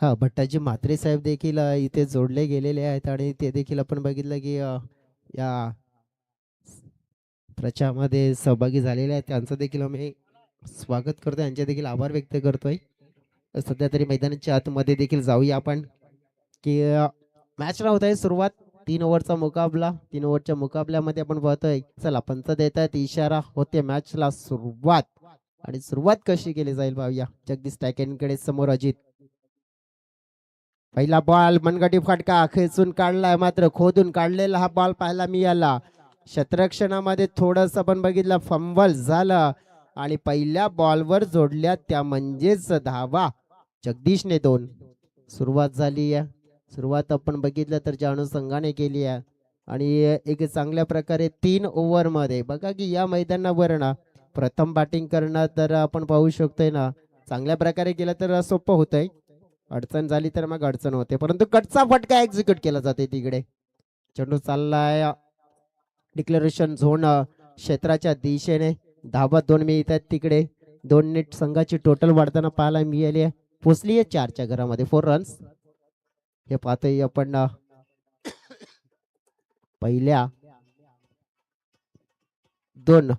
हा भट्टाजी म्हात्रे साहेब देखील इथे जोडले गेलेले आहेत आणि ते देखील आपण बघितलं की या प्रचारामध्ये सहभागी झालेले आहेत. त्यांचं देखील आम्ही स्वागत करतोय, यांचे देखील आभार व्यक्त करतोय. सध्या तरी मैदानाच्या आतमध्ये देखील जाऊया आपण की मॅचला होत आहे सुरुवात. 3 ओव्हरचा मुकाबला. 3 ओव्हरच्या मुकाबल्यामध्ये आपण पाहतोय चला पंच देत आहेत इशारा, होते मॅचला सुरुवात. आणि सुरुवात कशी केली जाईल पाहूया. जगदीश टाकेंकडे समोर अजित. पहिला बॉल मनगटी फटका खेचून काढलाय, मात्र खोदून काढलेला हा बॉल पाहायला मिळाला. क्षेत्ररक्षणामध्ये थोडस आपण बघितलं फंबल झालं आणि पहिल्या बॉलवर जोडल्या त्या म्हणजेच धावा. जगदीशने 2. सुरुवात झाली आहे. सुरुवात आपण बघितलं तर ज्या अनुषंगाने केली आहे आणि एक चांगल्या प्रकारे 3 ओव्हरमध्ये बघा की या मैदानावर ना प्रथम बॅटिंग करणं तर आपण पाहू शकतोय ना चांगल्या प्रकारे केलं तर सोपं होतंय. अडचण झाली तर मग अडचण होते, परंतु कटचा फटका एक्झिक्यूट केला जाते तिकडे. चेंडू चाललाय डिक्लेरेशन झोन क्षेत्राच्या दिशेने. धावा 2 मिळत आहेत तिकडे. 2 नेट संघाची टोटल वाढताना पाहायला मिळाली आहे. पोचली आहे 4च्या घरामध्ये 4 रन्स. हे पाहतोय आपण पहिल्या 2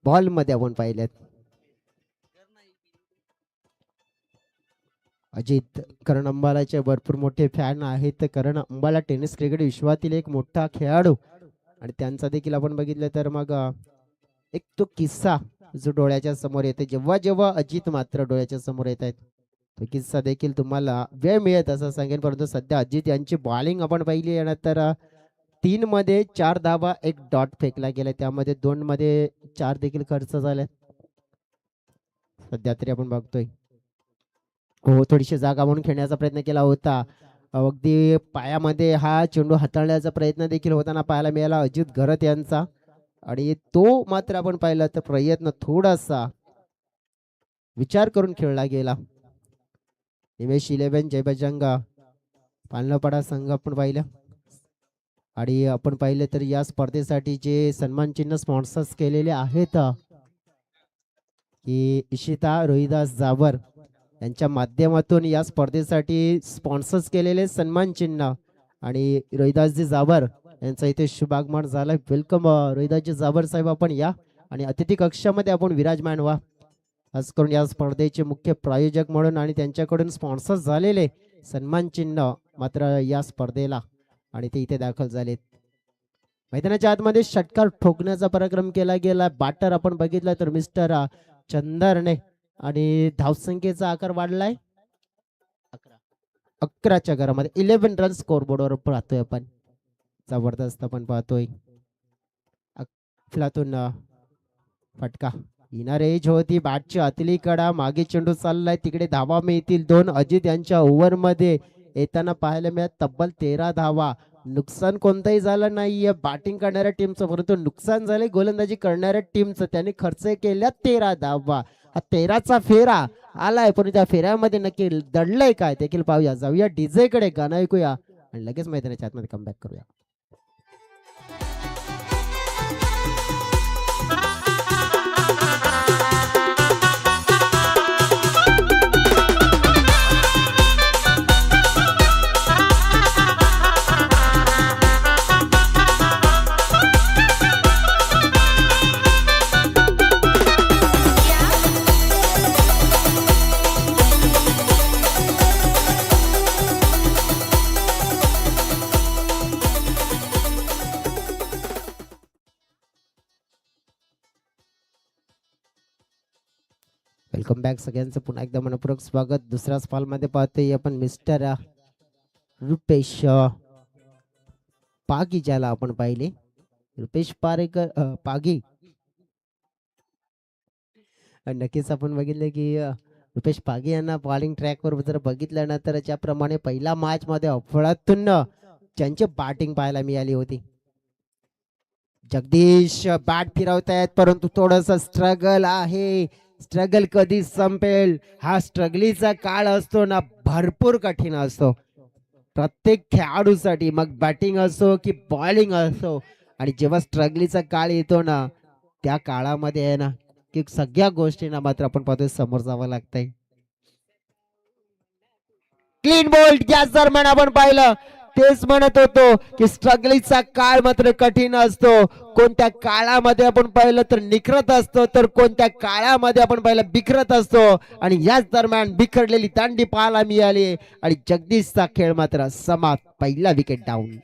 बॉल मध्ये आपण पाहिल्यात. अजित करण अंबालाचे भरपूर मोठे फॅन आहेत. करण अंबाला टेनिस क्रिकेट विश्वातील एक मोठा खेळाडू आणि त्यांचा देखील आपण बघितलं तर मग एक तो किस्सा जो डोळ्याच्या समोर येते जेव्हा जेव्हा अजित मात्र डोळ्याच्या समोर येत आहेत, तो किस्सा देखील तुम्हाला वेळ मिळत असं सांगेन. परंतु सध्या अजित यांची बॉलिंग आपण पाहिली आहे तर 3 मध्ये 4 धावा, 1 डॉट फेकला गेला, त्यामध्ये 2 मध्ये 4 देखील खर्च झाले. सध्या तरी आपण बघतोय हो थोडीशी जागा म्हणून खेळण्याचा प्रयत्न केला होता. अगदी पायामध्ये हा चेंडू हाताळण्याचा प्रयत्न देखील होताना पाहायला मिळाला अजित घरत यांचा. आणि तो मात्र आपण पाहिला तर प्रयत्न थोडासा विचार करून खेळला गेला. निमेश 11 जय बजरंग पालनपाडा संघ आपण पाहिलं. आणि आपण पाहिलं तर या स्पर्धेसाठी जे सन्मान चिन्ह स्पॉन्सर्स केलेले आहेत की इशिता रोहिदास जावर यांच्या माध्यमातून या स्पर्धेसाठी स्पॉन्सर्स केलेले सन्मान चिन्ह आणि रोहिदासजी जावर यांचा इथे शुभागमन झाला. वेलकम रोहिदासजी जावर साहेब, आपण या आणि अतिथी कक्षामध्ये आपण विराजमान व्हा. खास करून या स्पर्धेचे मुख्य प्रायोजक म्हणून आणि त्यांच्याकडून स्पॉन्सर्स झालेले सन्मान चिन्ह मात्र या स्पर्धेला आणि ते इथे दाखल झालेत. मैदानाच्या आतमध्ये षटकार ठोकण्याचा पराक्रम केला गेला. बॅटर आपण बघितलं तर मिस्टर चंदरने आणि धावसंख्येचा आकार वाढलाय 11च्या घरामध्ये 11 रन स्कोर बोर्डवर पाहतोय आपण. जबरदस्त आपण पाहतोय अफलातून फटका येणार एज होती बॅटची आतली कडा, मागे चेंडू चाललाय तिकडे धावा मिळतील 2. अजित यांच्या ओव्हर मध्ये येताना पाहायला मिळत तब्बल 13 धावा. नुकसान कोणतंही झालं नाहीये बॅटिंग करणाऱ्या टीमचं, परंतु नुकसान झाले गोलंदाजी करणाऱ्या टीमचं. त्यांनी खर्च केल्या 13 धावा. हा 13चा फेरा आलाय, पण त्या फेऱ्यामध्ये नक्की दडलंय काय देखील पाहूया. जाऊया डीजे कडे, गाणं ऐकूया आणि लगेच मैदानाच्या आतमध्ये कमबॅक करूया. वेलकम बॅक सगळ्यांचं पुन्हा एकदा मनपूर्वक स्वागत. दुसऱ्या स्पॉल मध्ये पाहतोय आपण मिस्टर रुपेश पागी, ज्याला आपण पाहिले रुपेश पारेकर पागी. नक्कीच आपण बघितलं की रुपेश पागी यांना बॉलिंग ट्रॅकवर जर बघितलं ना तर ज्याप्रमाणे पहिल्या मॅच मध्ये अफळातून त्यांची बॅटिंग पाहायला मिळाली होती. जगदीश बॅट फिरवतायत परंतु थोडस स्ट्रगल आहे. स्ट्रगल कधी संपेल हा स्ट्रगलीचा काळ असतो ना, भरपूर कठीण असतो प्रत्येक खेळाडूसाठी, मग बॅटिंग असो की बॉलिंग असो. आणि जेव्हा स्ट्रगलीचा काळ येतो ना त्या काळामध्ये आहे ना की सगळ्या गोष्टींना मात्र आपण पाहतोय समोर जावं लागतंय. Clean bowled. याच दरम्यान आपण पाहिलं, तेच म्हणत होतो की स्ट्रगलिंगचा काळ मात्र कठीण असतो. कोणत्या काळामध्ये आपण पाहिलं तर निखरत असतो, तर कोणत्या काळामध्ये आपण पाहिलं बिखरत असतो. आणि याच दरम्यान बिखरलेली दांडी पाहायला मिळाली आणि जगदीशचा खेळ मात्र समाप्त. पहिला wicket down.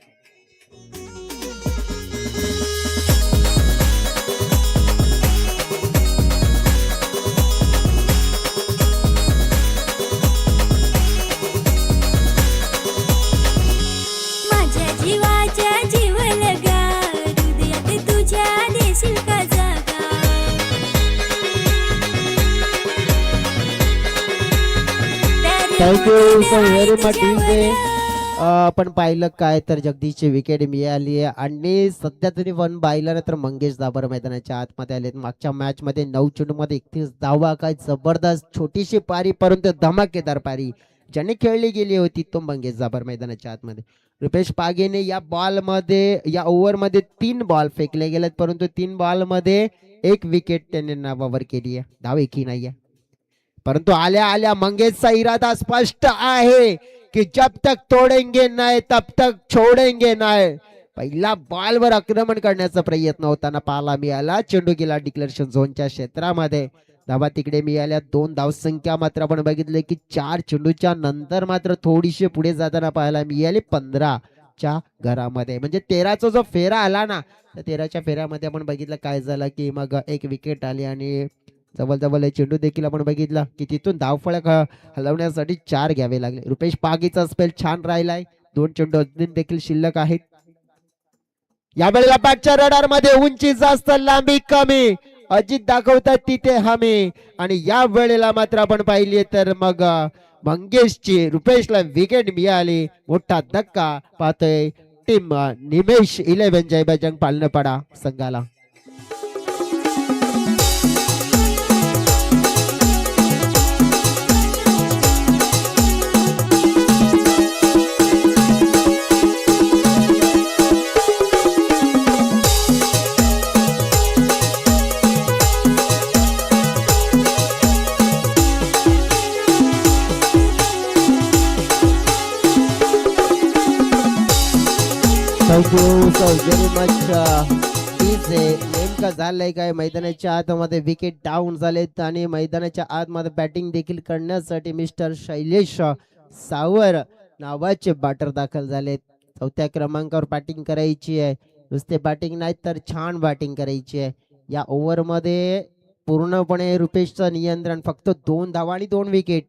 Thank you so very much. आपण पाहिलं काय तर जगदीशची विकेट मिळाली आहे आणि सध्या तरी वन बायला तर मंगेश दाबर मैदानाच्या आतमध्ये आले. मागच्या मॅच मध्ये 9 चेंडूमध्ये 31 धावा. काय जबरदस्त छोटीशी पारी परंतु धमाकेदार पारी ज्याने खेळली गेली होती तो मंगेश दाबर मैदानाच्या आतमध्ये. रुपेश पागेने या बॉल मध्ये या ओव्हर मध्ये 3 बॉल फेकले गेलेत परंतु 3 बॉल मध्ये 1 विकेट त्याने नावावर केली आहे. धाव एकही नाहीये परंतु आल्या आल्या मंगेशचा इरादा स्पष्ट आहे की जब तक तोडेंगे नाही तब तक छोडेंगे नाही. पहिला बॉलवर आक्रमण करण्याचा प्रयत्न होताना पाहायला मिळाला. चेंडू गेला डिक्लेरेशन झोनच्या क्षेत्रामध्ये. धावा तिकडे मिळाल्या. 2 धावसंख्या मात्र आपण बघितले की 4 चेंडूच्या नंतर मात्र थोडीशी पुढे जाताना पाहायला मिळाली 15च्या घरामध्ये. म्हणजे 13चा जो फेरा आला ना त्या 13च्या फेऱ्यामध्ये आपण बघितलं काय झालं की मग 1 विकेट आली आणि जवळ चेंडू देखील आपण बघितला की तिथून धावफळक हलवण्यासाठी 4 घ्यावे लागले. रुपेश पागीचा स्पेल छान राहिलाय. 2 चेंडू अजून देखील शिल्लक आहेत. यावेळेला बॅटच्या रडार मध्ये उंची जास्त लांबी कमी अजित दाखवतात तिथे हमी. आणि या वेळेला मात्र आपण पाहिली तर मग मंगेशची रुपेशला विकेट मिळाली. मोठा धक्का पाहतोय टीम निमेश 11 जय बजरंग पालनपाडा संघाला. Thank you so very much. नेमकं झालंय काय मैदानाच्या आतमध्ये विकेट डाऊन झालेत आणि मैदानाच्या आतमध्ये बॅटिंग देखील करण्यासाठी मिस्टर शैलेश सावर नावाचे बॅटर दाखल झालेत. 4थ्या क्रमांकावर बॅटिंग करायची आहे. नुसते बॅटिंग नाही तर छान बॅटिंग करायची आहे. या ओव्हर मध्ये पूर्णपणे रुपेशचं नियंत्रण. फक्त 2 धावा आणि 2 विकेट.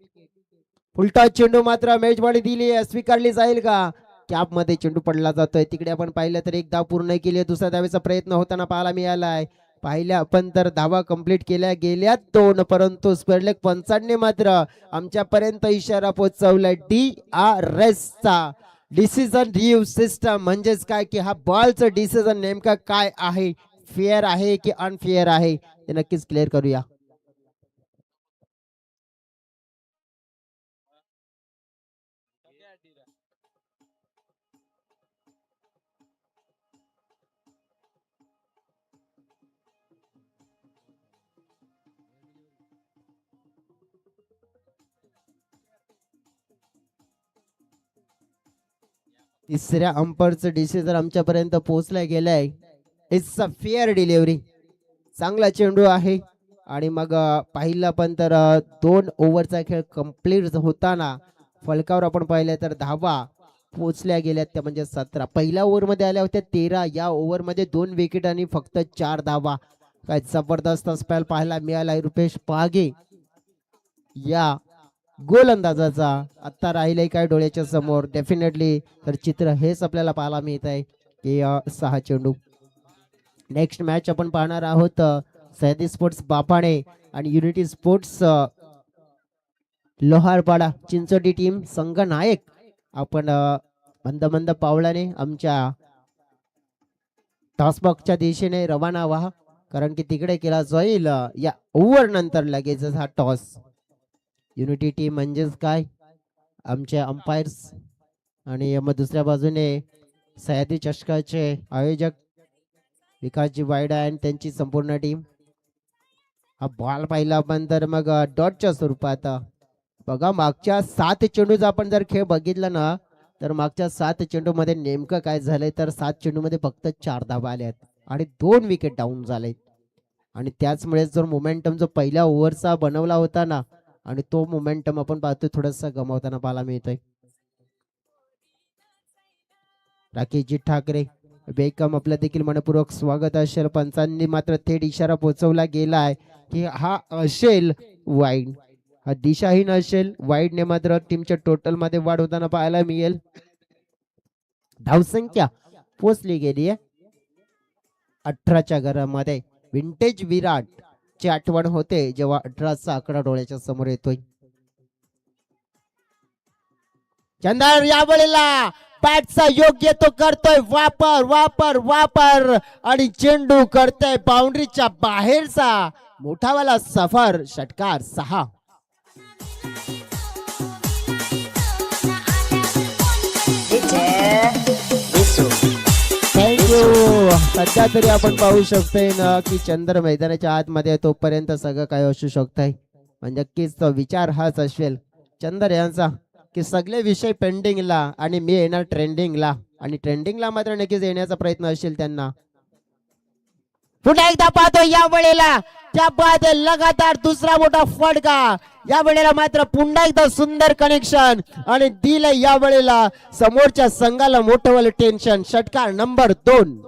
उलटा चेंडू मात्र मेजवानी दिली आहे. स्वीकारली जाईल का? कॅप मध्ये चेंडू पडला जातोय. तिकडे आपण पाहिलं तर 1 धाव पूर्ण केली. दुसऱ्या धावेचा प्रयत्न होताना पाहायला मिळालाय. पाहिल्या आपण तर धावा कंप्लीट केल्या गेल्यात 2 परंतु स्पेडलेक पंचांनी मात्र आमच्यापर्यंत इशारा पोहोचवलाय DRS चा डिसिजन रिव्ह्यू सिस्टम. म्हणजेच काय की हा बॉलचं डिसिजन नेमका काय आहे, फेअर आहे की अनफेअर आहे ते नक्कीच क्लिअर करूया. तिसऱ्या अंपरचं डिसिजन आमच्यापर्यंत पोहोचला गेलाय. It's a fair delivery. चांगला चेंडू आहे आणि मग पाहिलं पण तर 2 ओव्हरचा खेळ कंप्लीट होताना फलकावर आपण पाहिलं तर धावा पोचल्या गेल्यात त्या म्हणजे 17. पहिल्या ओव्हरमध्ये आल्या होत्या 13. या ओव्हरमध्ये 2 विकेट आणि फक्त 4 धावा. काय जबरदस्त स्पेल पाहायला मिळाला रुपेश पागे या गोलंदाजाचा. आता राहिलंय काय डोळ्याच्या समोर डेफिनेटली तर चित्र हेच आपल्याला पाहायला मिळत आहे की 6 चेंडू. नेक्स्ट मॅच आपण पाहणार आहोत सह्याद्री स्पोर्ट्स बापाणे आणि युनिटी स्पोर्ट्स लोहारपाडा चिंचोटी टीम संघ नायक. आपण मंद मंद पावलाने आमच्या टॉसबॉक्सच्या दिशेने रवाना व्हा कारण की तिकडे केला जाईल या ओव्हर नंतर लगेच हा टॉस. युनिटी टीम म्हणजेच काय आमचे अंपायर्स आणि मग दुसऱ्या बाजूने सह्याद्री चषकाचे आयोजक विकासजी वायडा आणि त्यांची संपूर्ण टीम. हा बॉल पाहिला आपण तर मग डॉटच्या स्वरूपात बघा मागच्या 7 चेंडूचा आपण जर खेळ बघितला ना, तर मागच्या 7 चेंडू मध्ये नेमकं काय झालंय, तर 7 चेंडू मध्ये फक्त 4 धावा आल्या आहेत आणि 2 विकेट डाऊन झालेत. आणि त्याचमुळे जो मोमेंटम जो पहिल्या ओव्हरचा बनवला होता ना, आणि तो मोमेंटम आपण पाहतोय थोडासा गमावताना पाहायला मिळतोय. राकेशजी ठाकरे वेलकम, आपलं देखील मनपूर्वक स्वागत असेल. पंचांनी मात्र थेट इशारा पोहोचवला गेलाय की हा असेल वाईड, हा दिशाहीन असेल. वाईडने मात्र टीमच्या टोटल मध्ये वाढ होताना पाहायला मिळेल. धावसंख्या पोचली गेली आहे 18च्या घरामध्ये. विंटेज विराट ची आठवण होते जेव्हा 18चा आकडा डोळ्याच्या समोर येतोय. चंदर या वेळेला बॅटचा योग्य तो करतोय वापर वापर वापर आणि चेंडू करतोय बाउंड्रीच्या बाहेरचा. मोठावाला सफर, षटकार 6. थँक्यू. सध्या तरी आपण पाहू शकतोय ना की चंद्र मैदानाच्या आतमध्ये तोपर्यंत सगळं काय असू शकतंय. म्हणजे नक्कीच तो विचार हाच असेल चंदर यांचा की सगळे विषय पेंडिंगला आणि मी येणार ट्रेंडिंगला, आणि ट्रेंडिंगला मात्र नक्कीच येण्याचा प्रयत्न असेल त्यांना. पुन्हा एकदा पाहतो या वेळेला त्या बाद लगातार दुसरा मोठा फटका. या वेळेला मात्र पुन्हा एकदा सुंदर कनेक्शन आणि दिलं या वेळेला समोरच्या संघाला मोठं वालं टेन्शन. षटकार नंबर 2.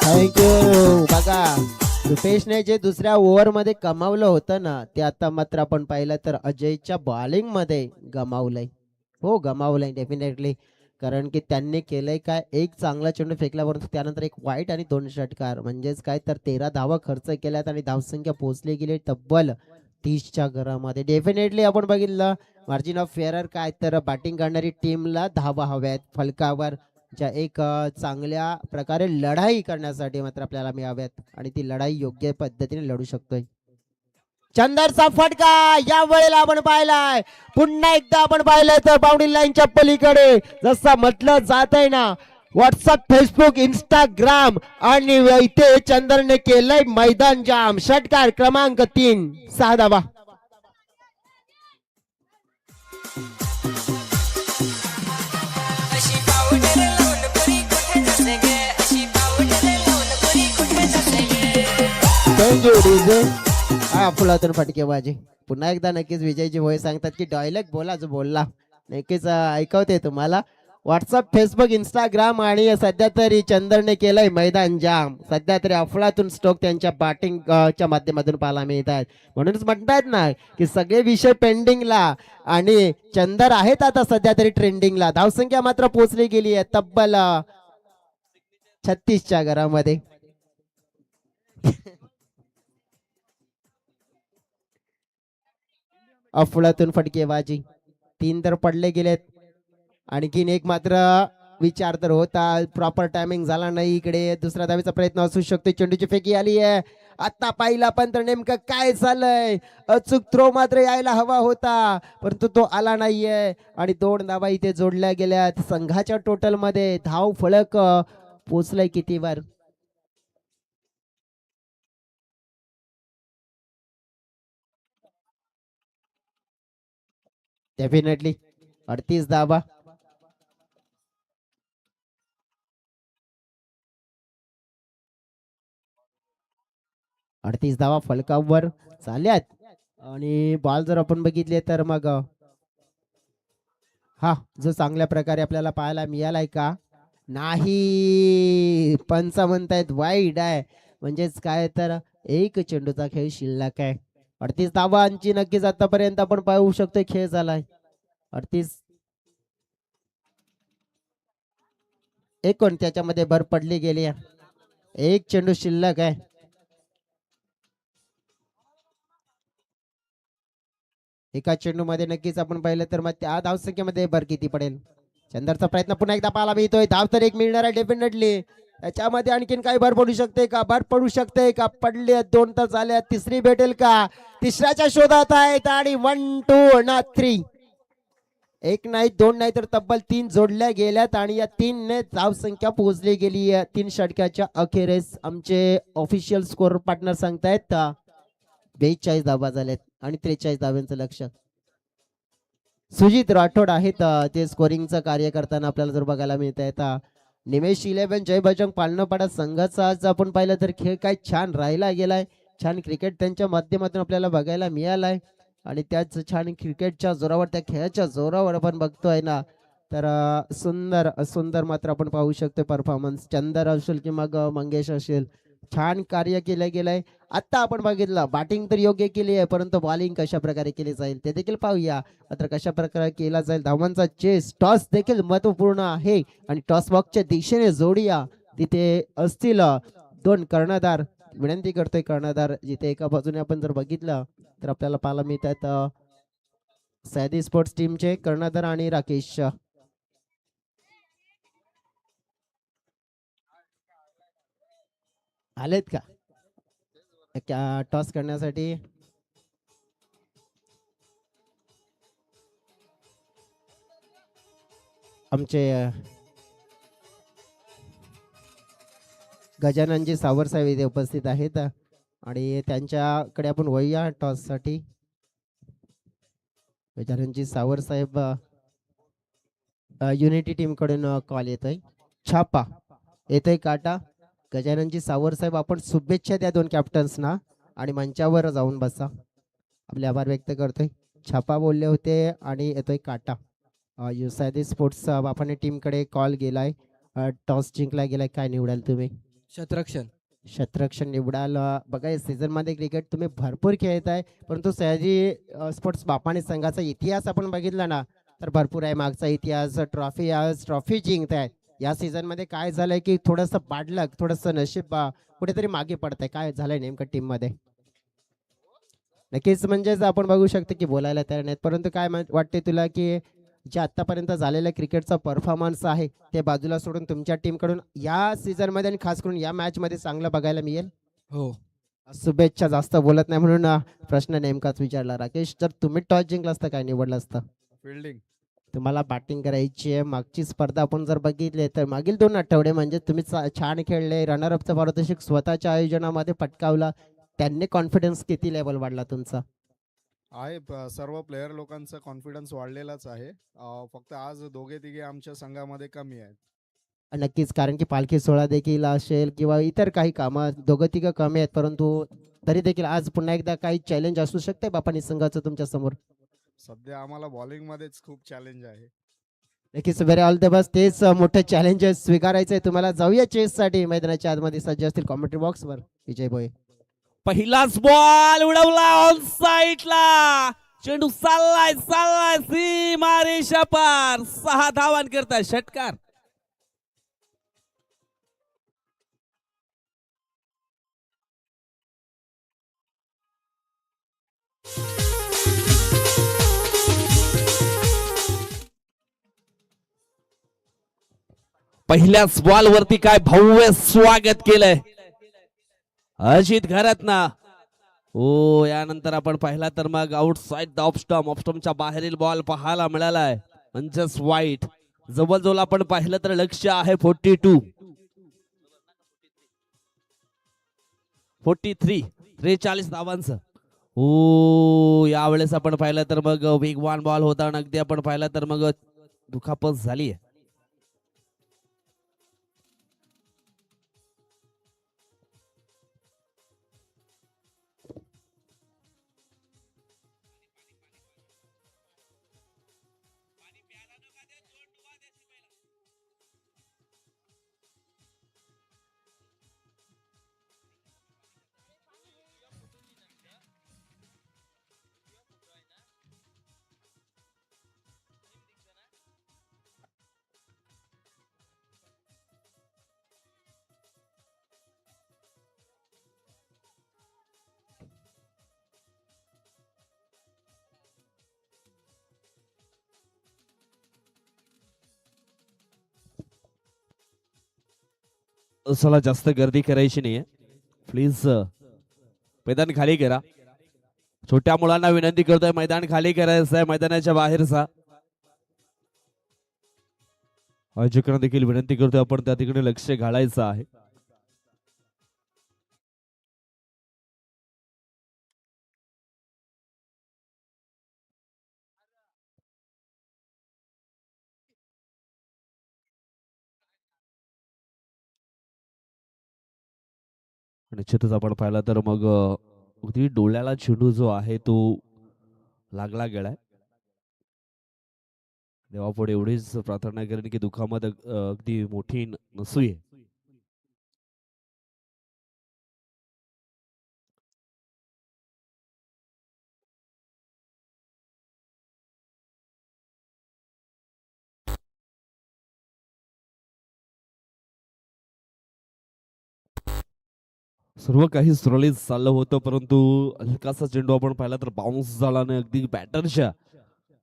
थँक्यू. बघा रुपेशने जे दुसऱ्या ओव्हर मध्ये कमावलं होतं ना, ते आता मात्र आपण पाहिलं तर अजयच्या बॉलिंग मध्ये गमावलंय. हो गमावलंय डेफिनेटली. कारण की त्यांनी केलंय काय, एक चांगला चेंडू फेकला, परंतु त्यानंतर एक वाईट आणि 2 षटकार. म्हणजेच काय तर 13 धावा खर्च केल्यात आणि धावसंख्या पोहोचली गेली तब्बल 30च्या घरामध्ये. डेफिनेटली आपण बघितलं मार्जिन ऑफ फेअर काय तर बॅटिंग करणारी टीमला धावा हव्यात फलकावर, ज्या एक चांगल्या प्रकारे लढाई करण्यासाठी मात्र आपल्याला मिळाव्यात, आणि ती लढाई योग्य पद्धतीने लढू शकतोय. चंदरचा फटका या वेळेला आपण पाहिलाय. पुन्हा एकदा आपण पाहिलंय तर बाउंड्री लाईनच्या पलीकडे जसं म्हटलं जात आहे ना, व्हॉट्सअप, फेसबुक, इंस्टाग्राम आणि इथे चंदरने केलंय मैदान जाम. षटकार क्रमांक 3. 6 धावा. Thank you DJ. फुलातून फटकेबाजी. पुन्हा एकदा नक्कीच विजयजी भोये सांगतात की डायलॉग बोला जो बोलला. नक्कीच ऐकवते तुम्हाला. व्हॉट्सअप, फेसबुक, इंस्टाग्राम आणि सध्या तरी चंदरने केलंय मैदान जाम. सध्या तरी अफलातून स्ट्रोक त्यांच्या बॅटिंग च्या माध्यमातून पाहायला मिळत आहेत. म्हणूनच म्हणतात ना की सगळे विषय पेंडिंगला आणि चंदर आहेत आता सध्या तरी ट्रेंडिंगला. धावसंख्या मात्र पोहोचली गेली आहे तब्बल 36च्या घरामध्ये. अफलातून फटकेबाजी. 3 तर पडले गेलेत. आणखीन एक मात्र विचार तर होता, प्रॉपर टायमिंग झाला नाही. इकडे दुसरा धावेचा प्रयत्न असू शकतो. चेंडूची फेकी आली आहे. आता पाहिला पण तर नेमकं काय झालंय, अचूक थ्रो मात्र यायला हवा होता परंतु तो आला नाहीये आणि 2 धावा इथे जोडल्या गेल्यात. संघाच्या टोटल मध्ये धाव फलक पोचलाय कितीवर? डेफिनेटली 38 धावा. अडतीस धावा फलकावर झाल्यात. आणि बॉल जर आपण बघितले तर मग हा जो चांगल्या प्रकारे आपल्याला पाहायला मिळालाय का नाही, पंच म्हणतायत वाईड आहे. म्हणजेच काय तर एक चेंडूचा खेळ शिल्लक आहे. 38 धावांची नक्कीच आतापर्यंत आपण पाहू शकतो खेळ झालाय. 38 एकूण त्याच्यामध्ये भर पडली गेली आहे. एक चेंडू शिल्लक आहे. एका चेंडू मध्ये नक्कीच आपण पाहिलं तर मग त्या धावसंख्येमध्ये भर किती पडेल. चंदरचा प्रयत्न पुन्हा एकदा पाहायला मिळतोय. धाव तर एक मिळणार आहे डेफिनेटली. त्याच्यामध्ये आणखीन काही भर पडू शकते का? भर पडू शकते का? पडले 2 तर झाल्या. तिसरी भेटेल का? तिसऱ्याच्या शोधात आहेत आणि 1 2 ना 3 एक नाही दोन नाही तर तब्बल 3 जोडल्या गेल्यात आणि या 3ने धावसंख्या पोहोचली गेली आहे 3 षटकाच्या अखेरीस. आमचे ऑफिशियल स्कोर पार्टनर सांगतायत 42 धावा झाल्यात आणि 43 धाव्यांचं लक्ष. सुजित राठोड आहेत ते स्कोरिंगचं कार्य करताना आपल्याला जर बघायला मिळत आहे. निमेश 11 जय बजरंग पालनपाडा संघाचा आज आपण पाहिलं तर खेळ काय छान राहिला गेलाय. छान क्रिकेट त्यांच्या माध्यमातून आपल्याला बघायला मिळालाय आणि त्याच छान क्रिकेटच्या जोरावर त्या खेळाच्या जोरावर आपण बघतोय ना तर सुंदर सुंदर मात्र आपण पाहू शकतो परफॉर्मन्स. चंदर असेल की मग मंगेश असेल छान कार्य केलं गेलंय. आता आपण बघितलं बॅटिंग तर योग्य केली आहे परंतु बॉलिंग कशा प्रकारे केली जाईल ते देखील पाहूया. मात्र कशा प्रकारे केला जाईल धावांचा चेस टॉस देखील महत्वपूर्ण आहे आणि टॉस बॉक्सच्या दिशेने जोडूया तिथे असतील दोन कर्णधार. विनंती करतोय कर्णधार जिथे एका बाजूने आपण जर बघितलं तर आपल्याला पाहायला मिळत आहेत सह्याद्री स्पोर्ट्स टीमचे कर्णधार आणि राकेश. आलेत का टॉस करण्यासाठी? आमचे गजाननजी सावर साहेब इथे उपस्थित आहेत आणि त्यांच्याकडे आपण वळूया टॉस साठी. गजाननजी सावर साहेब युनिटी टीम कडून कॉल येतोय. छापा येतोय काटा. गजाननजी सावर साहेब आपण शुभेच्छा द्या दोन कॅप्टन्सना आणि मंचावर जाऊन बसा. आपले आभार व्यक्त करतोय. छापा बोलले होते आणि येतोय काटा. सह्याद्री स्पोर्ट्स बापाने टीम कडे कॉल गेलाय. टॉस जिंकला गेलाय. काय निवडाल तुम्ही? शतरक्षण. शतरक्षण निवडाल. बघा सीझन मध्ये क्रिकेट तुम्ही भरपूर खेळताय परंतु सह्याद्री स्पोर्ट्स बापाने संघाचा इतिहास आपण बघितला ना तर भरपूर आहे. मागचा इतिहास ट्रॉफी आज ट्रॉफी जिंकताय. या सीझन मध्ये काय झालंय की थोडंसं पाडलं थोडंसं नशीब कुठेतरी मागे पडतंय. काय झालंय नेमकं टीम मध्ये? नक्कीच म्हणजेच आपण बघू शकतो की बोलायला तयार नाहीत परंतु काय वाटते तुला की जे आतापर्यंत झालेलं क्रिकेटचा परफॉर्मन्स आहे ते बाजूला सोडून तुमच्या टीम कडून या सीझन मध्ये आणि खास करून या मॅच मध्ये चांगलं बघायला मिळेल? हो. शुभेच्छा. जास्त बोलत नाही म्हणून प्रश्न नेमकाच विचारला. राकेश जर तुम्ही टॉस जिंकला असता काय निवडलं असतं? फिल्डिंग. तुम्हाला बॅटिंग करायची आहे. मागची स्पर्धा आपण जर बघितली तर मागील 2 आठवडे म्हणजे तुम्ही छान खेळले. रनरअपचा पारितोषिक स्वतःच्या आयोजनामध्ये पटकावला. त्यांनी कॉन्फिडन्स किती लेवल वाढला तुमचा? आहे सर्व प्लेयर लोकांचा कॉन्फिडन्स वाढलेलाच आहे. फक्त आज दोघे तिघे आमच्या संघामध्ये कमी आहेत. नक्कीच कारण की पालखी सोहळा देखील असेल किंवा इतर काही कामं दोघं तिघं कमी आहेत परंतु तरी देखील आज पुन्हा एकदा काही चॅलेंज असू शकते बापानी संघाचं तुमच्या समोर? सध्या आम्हाला बॉलिंग मध्येच खूप चॅलेंज आहे. नक्कीच व्हेरी ऑल द बेस्ट. तेच मोठे चॅलेंजेस स्वीकारायचे तुम्हाला. जाऊया चेस साठी. मैदानाच्या आतमध्ये सज्ज असतील कॉमेंट्री बॉक्स वर विजय भोये. पहिलाच बॉल उडवला ऑन साईडला. चेंडू चाललाय चाललाय सीमारेषा पार. 6 धावांकरता षटकार. पहिल्याच बॉल वरती काय भव्य स्वागत केलंय अजित घरातना. हो यानंतर आपण पाहिला तर मग आउटसाइड द ऑफस्टॉमच्या बाहेरील बॉल पाहायला मिळालाय म्हणजेच वाईट. जवळजवळ आपण पाहिलं तर लक्ष आहे 42 43 43 धावांचं. हो यावेळेस आपण पाहिलं तर मग वेगवान बॉल होता आणि अगदी आपण पाहिलं तर मग दुखापत झाली आहे. चला जास्त गर्दी करायची नाहीये प्लीज. मैदान खाली करा. छोट्या मुलांना विनंती करतोय मैदान खाली करायचं आहे मैदानाच्या बाहेरचा. आयोजकांना देखील विनंती करतोय आपण त्या ठिकाणी लक्ष घालायचं आहे. निश्चितच आपण पाहिला तर मग अगदी डोळ्याला चेंडू जो आहे तो लागला गेलाय. देवापुढे एवढीच प्रार्थना करेन की दुखामध्ये अगदी मोठी नसूये. सर्व काही सुरळीत चाललं होतं, परंतु हलकासा चेंडू आपण पाहिला तर बाउन्स झाला आणि अगदी बॅटरच्या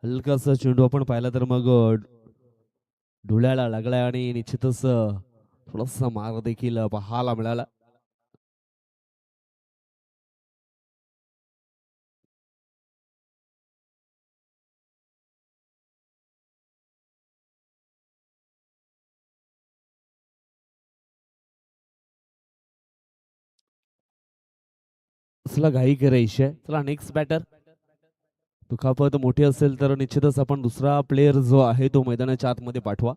हलकासा चेंडू आपण पाहिला तर मग डोळ्याला लागलाय आणि निश्चितच थोडासा मार देखील पाहायला मिळाला. चला घाई करायची आहे. चला नेक्स्ट बॅटर. दुखापत मोठी असेल तर निश्चितच आपण दुसरा प्लेअर जो आहे तो मैदानाच्या आतमध्ये पाठवा.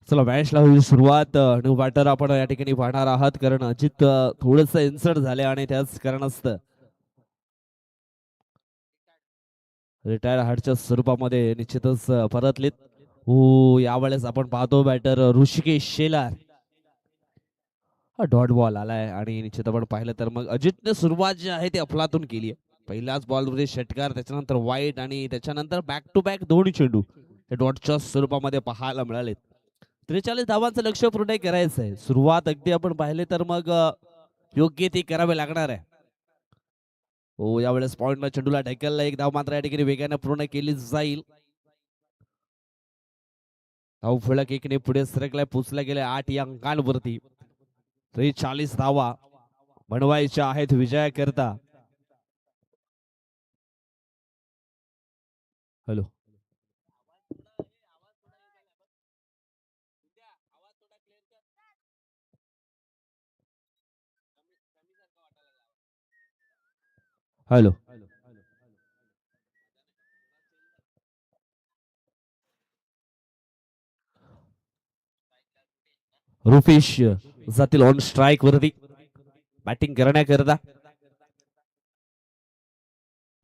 चला मॅचला होईल सुरुवात. न्यू बॅटर आपण या ठिकाणी पाहणार आहात कारण अजित थोडस इन्सर्ट झाले आणि त्याच कारणास्तव रिटायर हार्टच्या स्वरूपामध्ये निश्चितच परतलेत. हो यावेळेस आपण पाहतो batter Rishikesh Shelar. Dot ball आलाय आणि निश्चित आपण पाहिलं तर मग अजितने सुरुवात जी आहे ती अफलातून केली आहे. पहिल्याच बॉलमध्ये षटकार, त्याच्यानंतर वाईट आणि त्याच्यानंतर बॅक टू बॅक दोन्ही चेंडू हे डॉटच्या स्वरूपामध्ये पाहायला मिळालेत. 43 धावांचं लक्ष्य पूर्ण करायचं आहे. सुरुवात अगदी आपण पाहिले तर मग योग्य ती करावी लागणार आहे. हो यावेळेस पॉइंटला चेंडूला ढकलला, एक धाव मात्र या ठिकाणी वेगाने पूर्ण केली जाईल. धाव फलक एकने पुढे सरकलाय, पोचला गेल्या 8 या अंकांवरती. 43 धावा बनवायच्या आहेत विजयाकरता. हॅलो हॅलो रुफिश जातील ऑन स्ट्राईक वरती बॅटिंग करण्याकरता.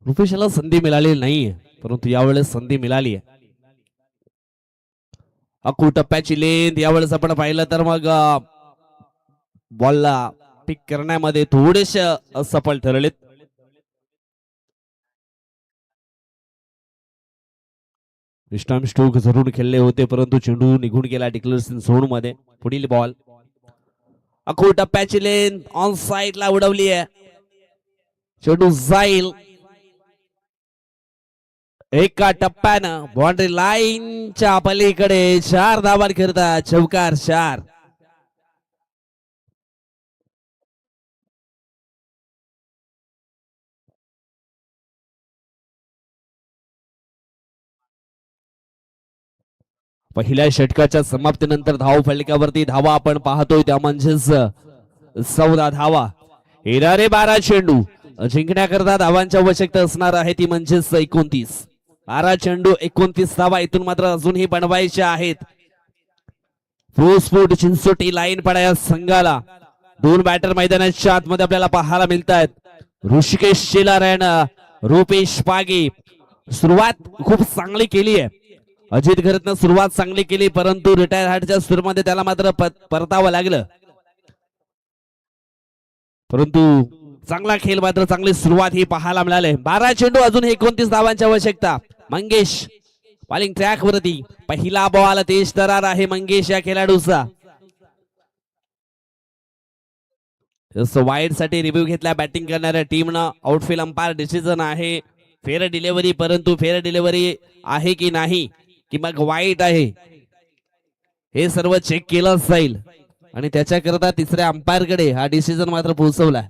रुफिशला संधी मिळालेली नाहीये, परंतु यावेळेस संधी मिळाली आहे. अकू टप्प्याची लेंथ यावेळेस आपण पाहिलं तर मग बॉलला पिक करण्यामध्ये थोडेसे असफल ठरलेत. विश्राम स्ट्रोक जरूर खेळले होते, परंतु चेंडू निघून गेला डिक्लेरेशन झोन मध्ये. पुढील बॉल अकू टप्प्याची लेंथ ऑन साइड ला उडवली आहे. चेंडू जाईल एका टप्प्यानं बाउंड्री लाईनच्या पलीकडे. 4 धावांकरता चौकार 4. पहिल्या षटकाच्या समाप्तीनंतर धाव फलकावरती धावा आपण पाहतोय त्या म्हणजेच 14 धावा. येणारे 12 चेंडू जिंकण्याकरता धावांची आवश्यकता असणार आहे ती म्हणजेच 29. 12 चेंडू 29 धावा इथून मात्र अजूनही बनवायच्या आहेत. फूट चिंचोटी लाईन पडा या संघाला. 2 बॅटर मैदानाच्या आतमध्ये आपल्याला पाहायला मिळत आहेत. ऋषिकेश शेलार आणि रुपेश पागे. सुरुवात खूप चांगली केली आहे. अजित घरतनं सुरुवात चांगली केली परंतु रिटायर हार्टच्या सुरूमध्ये त्याला मात्र परतावं लागलं. परंतु चांगला खेळ मात्र चांगली सुरुवात ही पाहायला मिळाली. 12 चेंडू अजून 29 धावांची आवश्यकता. मंगेश बॉलिंग ट्रॅक वरती. पहिला बॉल तेज तरार आहे मंगेश या खेळाडूचा. वाईड साठी रिव्ह्यू घेतला बॅटिंग करणाऱ्या टीमनं. आउटफील्ड अंपायर डिसिजन आहे फेअर डिलिव्हरी, परंतु फेअर डिलिव्हरी आहे की नाही की मग वाईट आहे हे सर्व चेक केलं जाईल आणि त्याच्याकरता तिसऱ्या अंपायर कडे हा डिसिजन मात्र पोहोचवला.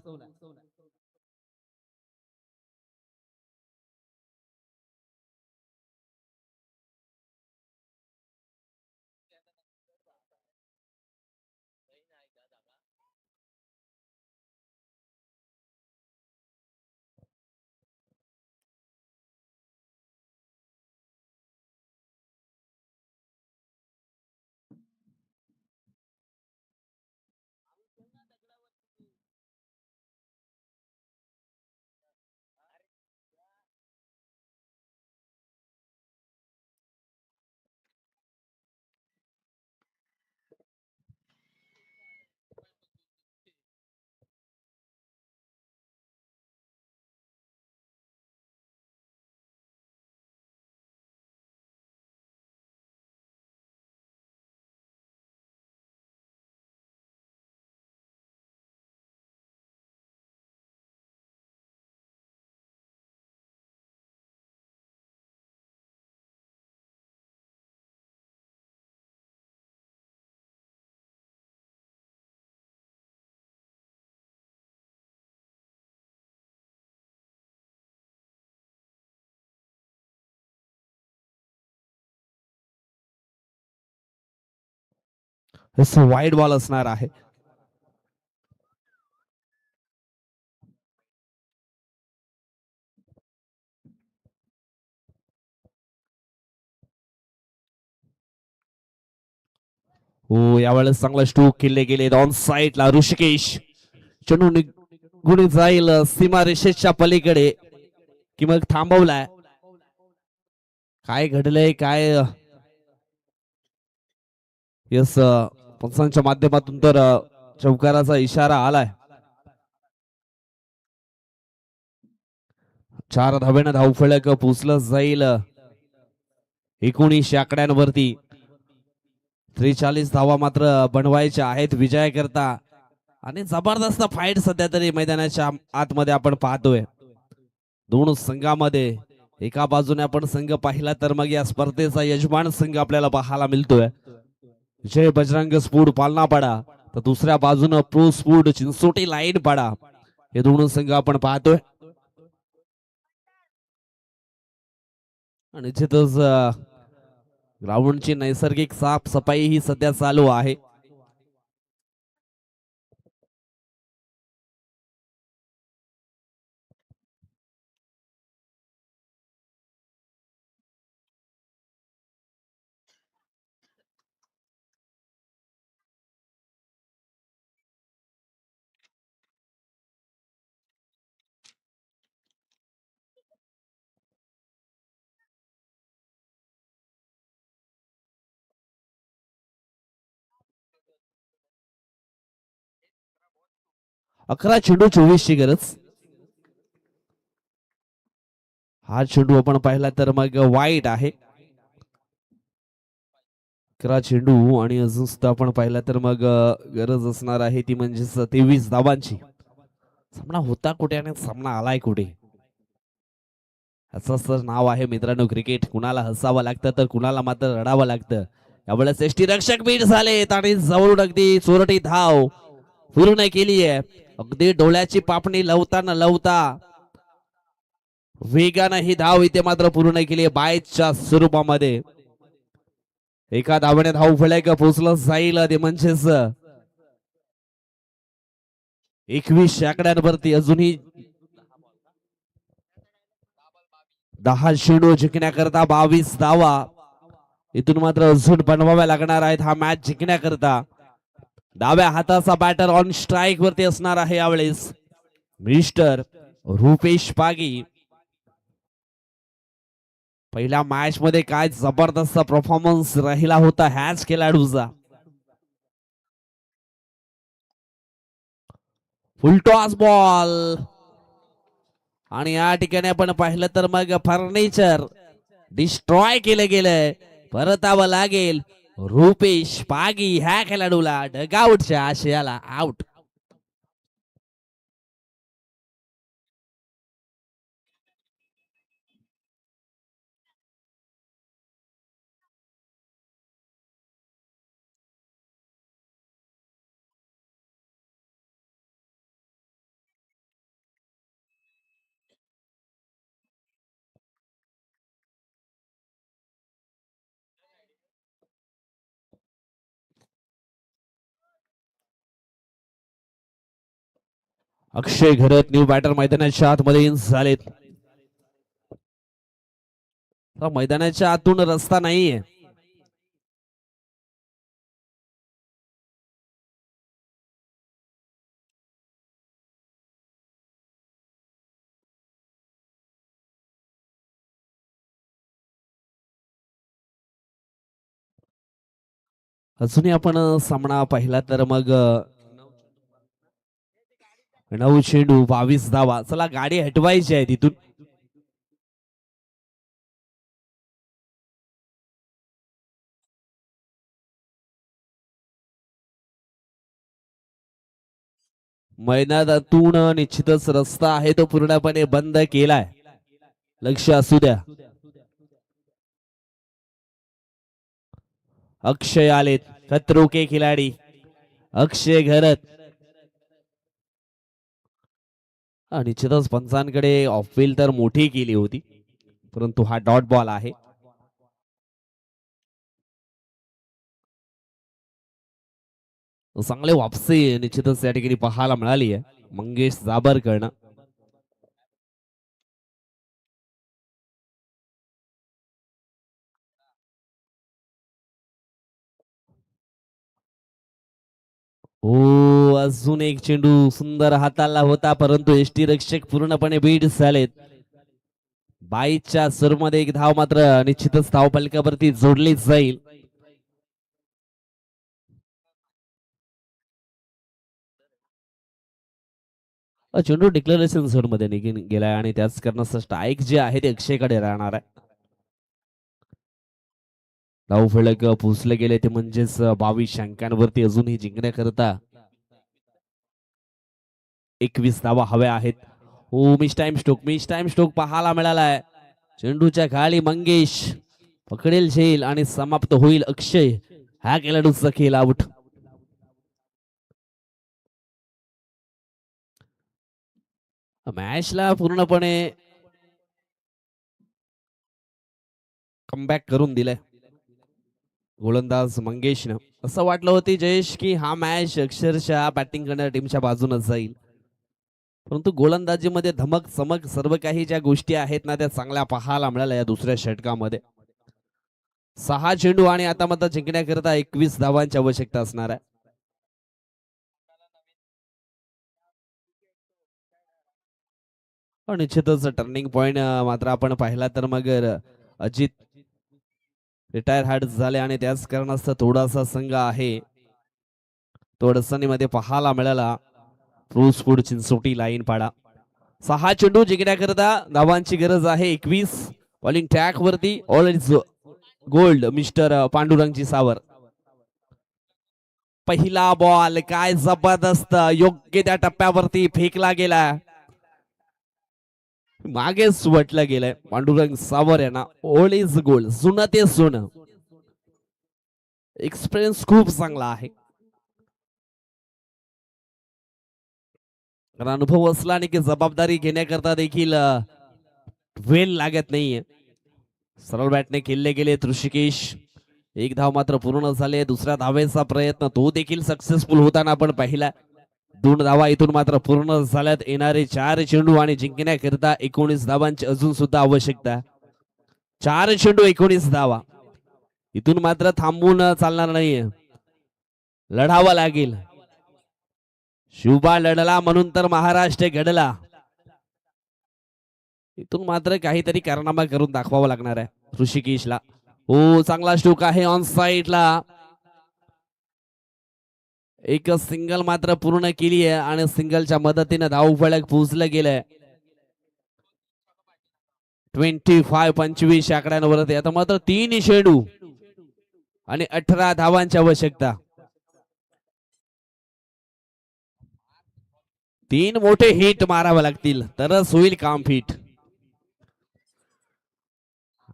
वाईड बॉल असणार आहे. हो यावेळेस चांगला स्ट्रोक केले गेले ऑन साइडला. ऋषिकेश चेंडू निघून जाईल सीमा रेषेच्या पलीकडे कि मग थांबवलाय. काय घडलंय काय यस पंचांच्या माध्यमातून तर चौकाराचा इशारा आलाय. 4 धावेनं धावफलक पोचलं जाईल 19 आकड्यांवरती. 43 धावा मात्र बनवायच्या आहेत विजयाकरता आणि जबरदस्त फाईट सध्या तरी मैदानाच्या आतमध्ये आपण पाहतोय. दोन संघामध्ये एका बाजूने आपण संघ पाहिला तर मग या स्पर्धेचा यजमान संघ आपल्याला पाहायला मिळतोय जय बजरंग स्पोर्ट पालनापाडा, तर दुसऱ्या बाजूने प्रो स्पोर्ट चिंचोटी लाईन पाडा. हे दोन संघ आपण पाहतोय आणि जिथंच ग्राउंडची नैसर्गिक साफसफाई ही सध्या चालू आहे. अकरा चेंडू 24 ची गरज. हा चेंडू आपण पाहिला तर मग वाईट आहे. 11 चेंडू आणि अजून सुद्धा आपण पाहिला तर मग गरज असणार आहे ती म्हणजे 23 धावांची. सामना होता कुठे आणि सामना आलाय कुठे असंच तर नाव आहे मित्रांनो क्रिकेट. कुणाला हसावं लागतं तर कुणाला मात्र रडावं लागतं. यावेळेस एसटी रक्षक बीट झालेत आणि जवळून अगदी चोरटी धाव पूर्ण केली आहे. अगदी डोळ्याची पापणी लवता न लवता वेगानं ही धाव इथे मात्र पूर्ण केली बायच्या स्वरूपामध्ये. एका धावणे धाव फलक पोहोचलं जाईल ते म्हणजेच 21 आकड्यांवरती अजूनही 10 चेंडू जिंकण्याकरता 22 धावा इथून मात्र अजून बनवाव्या लागणार आहेत हा मॅच जिंकण्याकरता. डाव्या हाताचा बॅटर ऑन स्ट्राईक वरती असणार आहे यावेळेस मिस्टर रुपेश पागी. पहिल्या मॅच मध्ये काय जबरदस्त परफॉर्मन्स राहिला होता ह्याच खेळाडूचा. फुलटॉस बॉल आणि या ठिकाणी आपण पाहिलं तर मग फर्निचर डिस्ट्रॉय केलं गेलंय. परतावं लागेल रुपेश पागी ह्या खेळाडूला डगआउटच्या आशयाला आउट. अक्षय घरत न्यू बॅटर मैदानाच्या आतमध्ये झालेत. मैदानाच्या आतून रस्ता नाहीये. अजूनही आपण सामना पाहिला तर मग 9 चेंडू 22 धावा. चला गाडी हटवायची आहे तिथून. मैदानातून निश्चितच रस्ता आहे तो पूर्णपणे बंद केलाय. लक्ष असू द्या. अक्षय आलेत खतरो के खिलाडी अक्षय घरत. निश्चितच पंचांकडे ऑफफील्ड तर मोठी केली होती परंतु हा डॉट बॉल आहे. चांगले वापसी निश्चितच या ठिकाणी पाहायला मिळाली आहे मंगेश जाबरकडनं. ओ अजून एक चेंडू सुंदर हाताला होता परंतु एसटी रक्षक पूर्णपणे बीट झालेत. 22च्या सुरूमध्ये एक धाव मात्र निश्चितच धाव फलकावरती जोडली जाईल. चेंडू डिक्लेरेशन झोन मध्ये निघून गेलाय आणि त्याच कारणाचं स्ट्राईक जे आहे ते अक्षयकडे राहणार आहे. धाव फलक पोचले गेले ते म्हणजेच 22 अंकांवरती अजूनही जिंकण्याकरता 21 धावा हव्या आहेत. ओ मिस टाइम स्ट्रोक पाहायला मिळालाय. चेंडूच्या खाली मंगेश पकडेल झेल आणि समाप्त होईल अक्षय ह्या खेळाडूचा खेळ आउट. मॅचला पूर्णपणे कमबॅक करून दिलाय गोलंदाज मंगेशनं. असं वाटलं होतं जयेश की हा मॅच अक्षरशः बॅटिंग करणाऱ्या टीमच्या बाजूनच जाईल परंतु गोलंदाजीमध्ये धमक चमक सर्व काही ज्या गोष्टी आहेत ना त्या चांगल्या पाहायला मिळाल्या या दुसऱ्या षटकामध्ये. 6 चेंडू आणि आता मात्र जिंकण्याकरता 21 धावांची आवश्यकता असणार आहे. निश्चितच टर्निंग पॉइंट मात्र आपण पाहिला तर मग अजित रिटायर हार्ड झाले आणि त्याच कारणास्तव थोडासा संघ आहे तो अडचणीमध्ये पाहायला मिळाला. रोजपूर चिंचोटी लाईन पाडा. 6 चेंडू जिंकण्याकरता धावांची गरज आहे 21. बॉलिंग ट्रॅक वरती all is gold mister Pandurangji सावर. पहिला बॉल काय जबरदस्त योग्य त्या टप्प्यावरती फेकला गेला मागेच वटलं गेलंय. पांडुरंग सावर यांना ऑल इज गोल्ड जुनं ते सोनं. एक्सपिरियन्स खूप चांगला आहे अनुभव असला आणि की जबाबदारी घेण्याकरता देखील वेळ लागत नाहीये. सरळ बॅटने खेळले गेले ऋषिकेश एक धाव मात्र पूर्ण झाले. दुसऱ्या धावेचा प्रयत्न तो देखील सक्सेसफुल होताना आपण पाहिला. 2 धावा इथून मात्र पूर्ण झाल्यात. येणारे 4 चेंडू आणि जिंकण्याकरिता 19 धावांची अजून सुद्धा आवश्यकता. 4 चेंडू 19 धावा. इथून मात्र थांबून चालणार नाहीये, लढावं लागेल. शुभा लढला म्हणून तर महाराष्ट्र घडला. इथून मात्र काहीतरी कारनामा करून दाखवावं लागणार आहे ऋषिकेशला. हो, चांगला स्ट्रोक आहे ऑन साइडला. एक सिंगल मात्र पूर्ण केली आहे आणि सिंगलच्या मदतीने धाव फलक पोहोचलं गेलंय 25 आकड्यांवरती. आता मात्र 3 चेंडू आणि 18 धावांची आवश्यकता. 3 मोठे हिट मारावे लागतील तरच होईल काम फिट.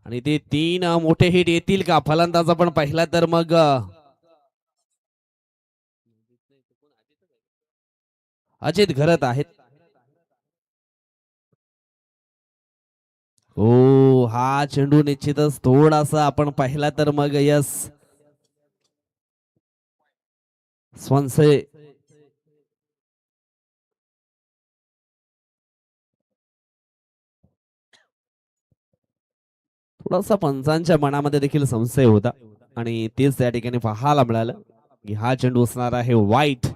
आणि ते 3 मोठे हिट येतील का? फलंदाज आपण पाहिला तर मग अजित घरत आहेत. हो, हा चेंडू निश्चितच थोडासा आपण पाहिला तर मग यस स्वंसे थोडासा पंचांच्या मनामध्ये देखील संशय होता आणि तेच त्या ठिकाणी पाहायला मिळालं की हा चेंडू असणार आहे वाईट.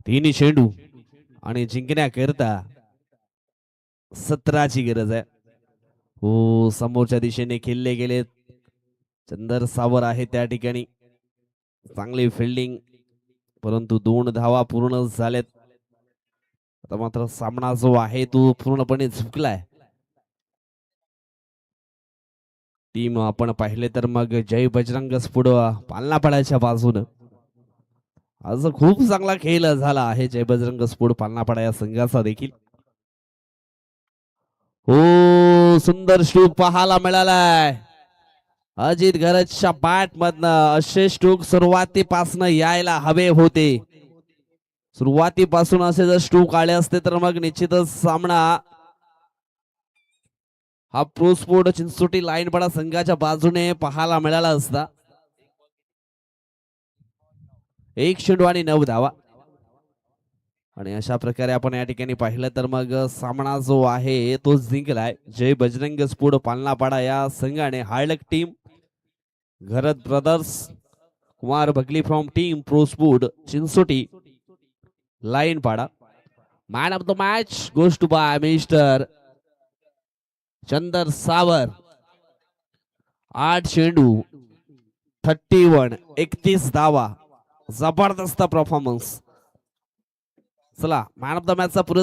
3 चेंडू आणि जिंकण्याकरिता 17ची गरज आहे. हो, समोरच्या दिशेने खेळले गेले. चंदर सावर आहे त्या ठिकाणी. चांगली फिल्डिंग, परंतु 2 धावा पूर्ण झालेत. आता मात्र सामना जो आहे तो पूर्णपणे झुकलाय. टीम आपण पाहिले तर मग जय बजरंग स्फुड पालनापाड्याच्या बाजूनं आज खूप चांगला खेळ झाला आहे जय बजरंग स्फुड पालनापाडा या संघाचा देखील. हो, सुंदर स्ट्रोक पाहायला मिळालाय अजित घरतच्या बॅट मधनं. असे स्ट्रोक सुरुवातीपासून यायला हवे होते. सुरुवातीपासून असे जर स्ट्रोक आले असते तर मग निश्चितच सामना हा प्रो स्पोर्ट चिंचोटी लाईनपाडा संघाच्या बाजूने पाहायला मिळाला असता. 1 चेंडू आणि 9 धावा. आणि अशा प्रकारे आपण या ठिकाणी पाहिलं तर मग सामना जो आहे तो जिंकलाय जय बजरंग स्फुड पालनापाडा या संघाने. Hard luck team, Gharat brothers, Kumar Bagli from team pro sport Chinchoti Linepada. Man of the match goes to by mister Chandar Savar. 8 चेंडू 31 धावा. जबरदस्त परफॉर्मन्स. चला, मॅन ऑफ द मॅचचा पुरस्कार